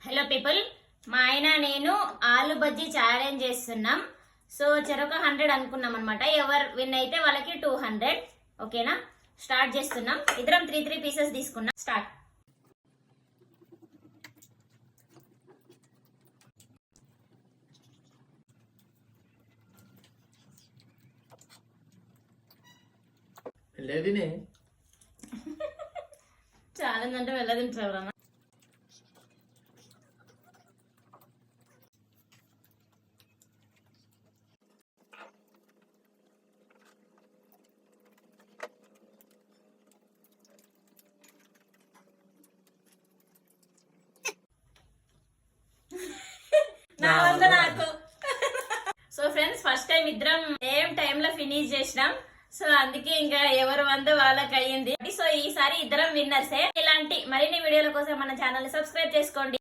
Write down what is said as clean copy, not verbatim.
Hello people, మా ఆయన నేను ఆలు బజ్జీ ఛాలెంజ్ చేస్తున్నాం. సో చెరొక 100 అనుకున్నాం అనమాట. ఎవరు విన్ అయితే వాళ్ళకి 200. ఓకేనా? స్టార్ట్ చేస్తున్నాం. ఇద్దరం 3 పీసెస్ తీసుకున్నాం. స్టార్ట్. ఛాలెంజ్ అంటే వెళ్ళదింటారు అన్న. నాకు సో ఫ్రెండ్స్, ఫస్ట్ టైం ఇద్దరం సేమ్ టైమ్ లో ఫినిష్ చేసినాం. సో అందుకే ఇంకా ఎవరు వంద వాళ్ళకి అయ్యింది. సో ఈసారి ఇద్దరం విన్నర్సే. ఇలాంటి మరిన్ని వీడియోల కోసం మన ఛానల్ ని సబ్స్క్రైబ్ చేసుకోండి.